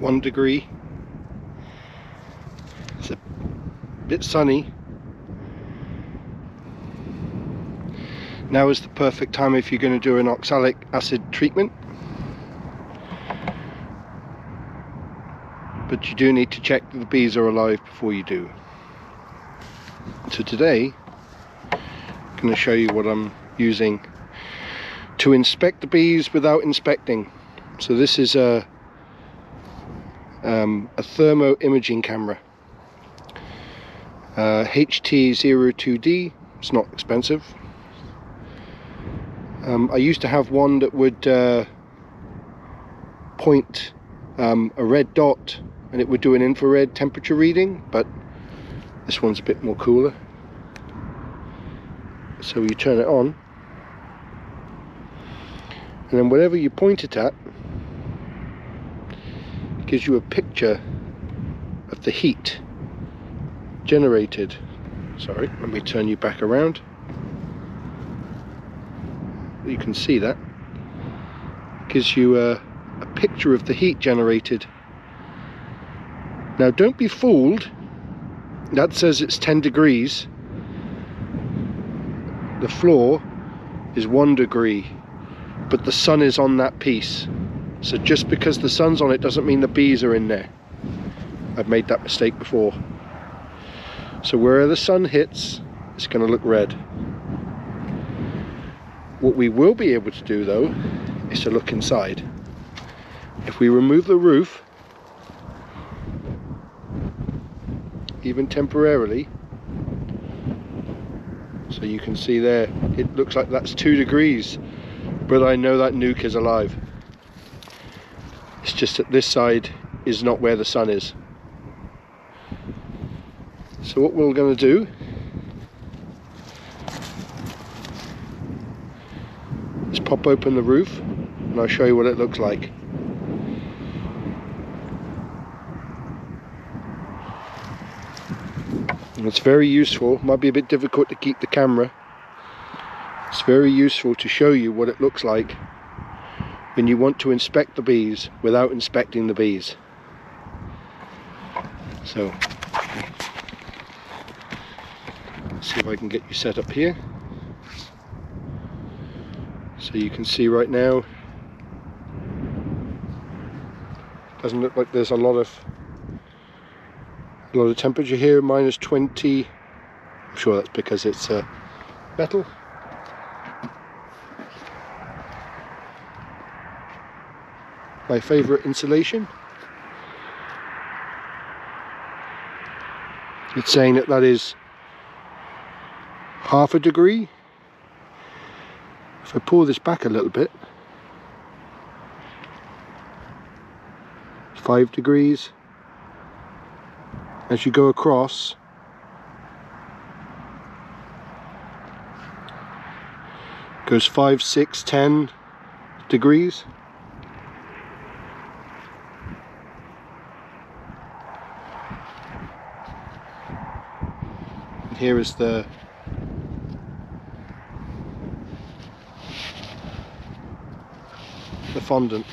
1 degree. It's a bit sunny. Now is the perfect time if you're going to do an oxalic acid treatment. But you do need to check that the bees are alive before you do. So today, I'm going to show you what I'm using to inspect the bees without inspecting. So this is a thermo imaging camera. HT-02D. It's not expensive. I used to have one that would point a red dot and it would do an infrared temperature reading, but this one's a bit more cooler. So you turn it on, and then whatever you point it at gives you a picture of the heat generated. Sorry, let me turn you back around. You can see that. Gives you a picture of the heat generated. Now don't be fooled. That says it's 10 degrees. The floor is 1 degree, but the sun is on that piece. So just because the sun's on it doesn't mean the bees are in there. I've made that mistake before. So where the sun hits, it's going to look red. What we will be able to do though is to look inside. If we remove the roof, even temporarily, so you can see there, it looks like that's 2 degrees, but I know that nuke is alive. It's just that this side is not where the sun is. So what we're going to do is pop open the roof and I'll show you what it looks like. And it's very useful. Might be a bit difficult to keep the camera. It's very useful to show you what it looks like when you want to inspect the bees without inspecting the bees. So let's see if I can get you set up here. So you can see right now, doesn't look like there's a lot of temperature here. Minus 20. I'm sure that's because it's metal. My favorite insulation. It's saying that that is 1/2 degree. If I pull this back a little bit, 5 degrees. As you go across, goes 5, 6, 10 degrees. And here is the fondant.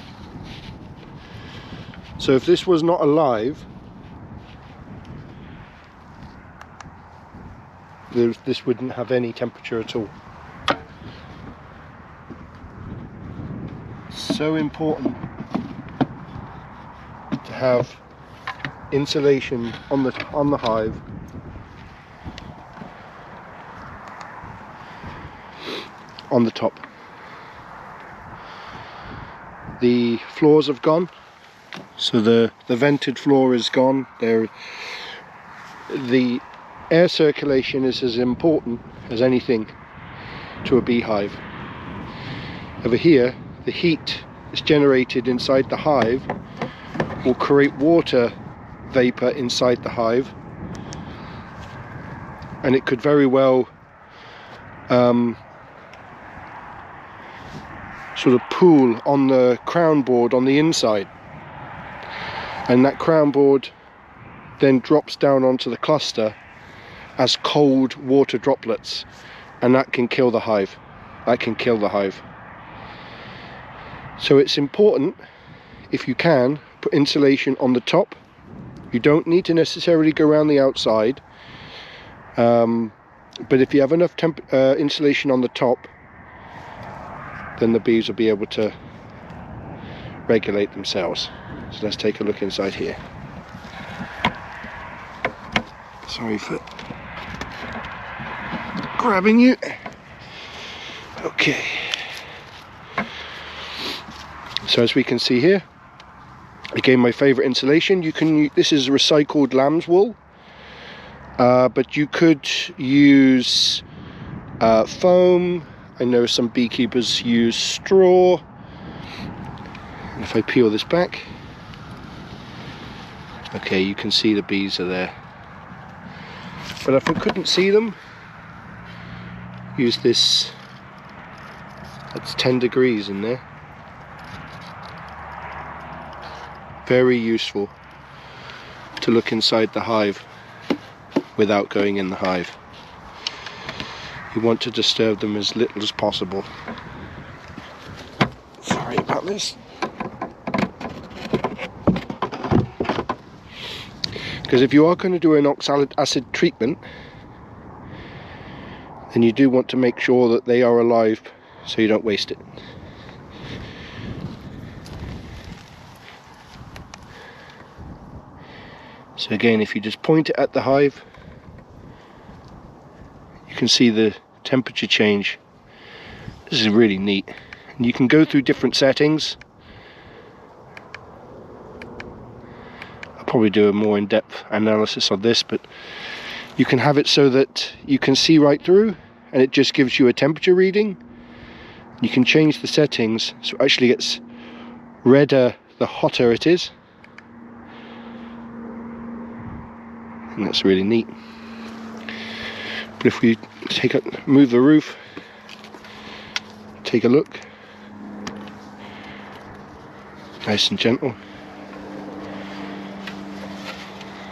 So if this was not alive, this wouldn't have any temperature at all. So important to have insulation on the hive. On the top. The floors have gone, so the vented floor is gone. The air circulation is as important as anything to a beehive. Over here, the heat is generated inside the hive will create water vapor inside the hive, and it could very well sort of pool on the crown board on the inside, and that crown board then drops down onto the cluster as cold water droplets, and that can kill the hive. So it's important, if you can, put insulation on the top. You don't need to necessarily go around the outside, but if you have enough insulation on the top, then the bees will be able to regulate themselves. So let's take a look inside here. Sorry for grabbing you. Okay. So as we can see here, again, my favorite insulation. This is recycled lamb's wool, but you could use foam. I know some beekeepers use straw. And if I peel this back, okay, you can see the bees are there. But if I couldn't see them, use this. That's 10 degrees in there. Very useful to look inside the hive without going in the hive. You want to disturb them as little as possible. Sorry about this. Because if you are going to do an oxalic acid treatment, then you do want to make sure that they are alive so you don't waste it. So again, if you just point it at the hive, you can see the temperature change. This is really neat. And you can go through different settings. I'll probably do a more in-depth analysis on this, but you can have it so that you can see right through and it just gives you a temperature reading. You can change the settings so it actually gets redder the hotter it is. And that's really neat. But if we move the roof, take a look, nice and gentle.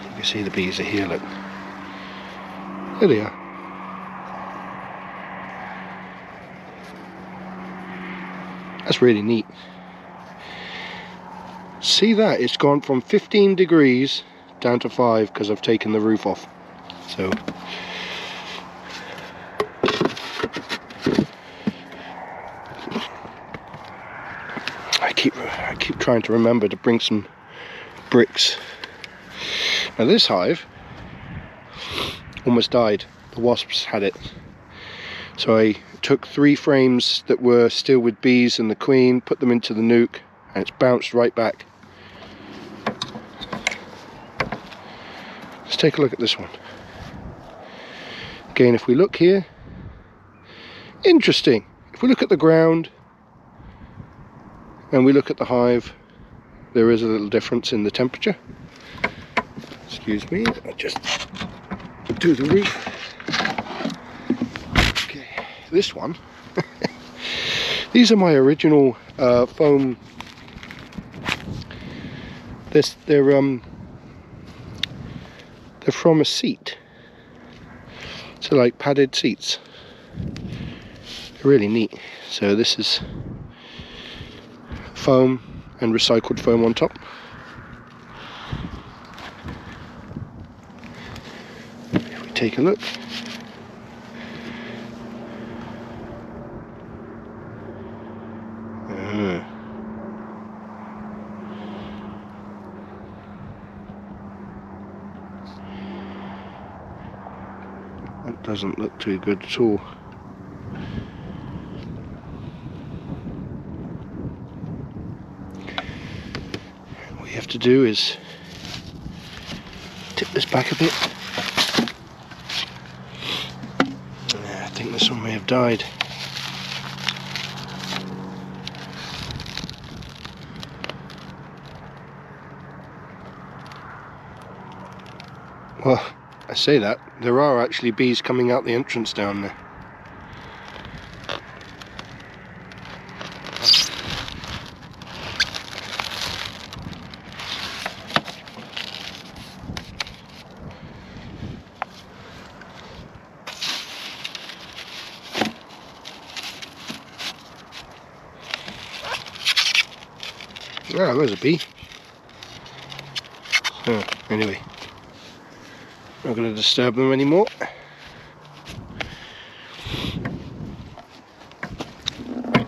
You can see the bees are here, look. There they are. That's really neat. See that? It's gone from 15 degrees down to 5 because I've taken the roof off. So I keep trying to remember to bring some bricks. Now this hive almost died. The wasps had it. So I took 3 frames that were still with bees and the queen, put them into the nuke, and it's bounced right back. Let's take a look at this one. Again, if we look here, interesting. If we look at the ground and we look at the hive, there is a little difference in the temperature. Excuse me, I'll just do the roof. Okay, this one. These are my original foam. They're from a seat, so like padded seats. They're really neat. So this is foam and recycled foam on top. If we take a look, that doesn't look too good at all. What you have to do is tip this back a bit. I think this one may have died. Well, I say that, there are actually bees coming out the entrance down there. Ah, there's a bee. Anyway, not going to disturb them anymore.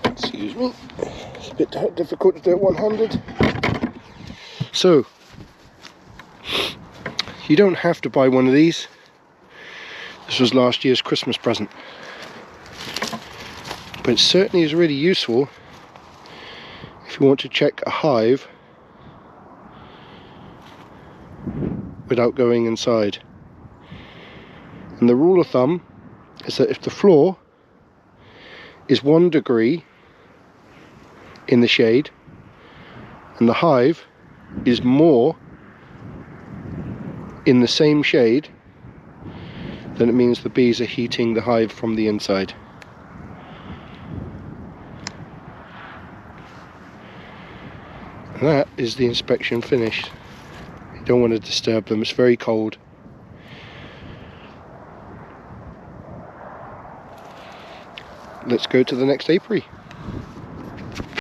Excuse me, it's a bit difficult to do it one-handed. So, you don't have to buy one of these. This was last year's Christmas present. But it certainly is really useful if you want to check a hive without going inside. And the rule of thumb is that if the floor is 1 degree in the shade and the hive is more in the same shade, then it means the bees are heating the hive from the inside. And that is the inspection finished. You don't want to disturb them, it's very cold. Let's go to the next apiary.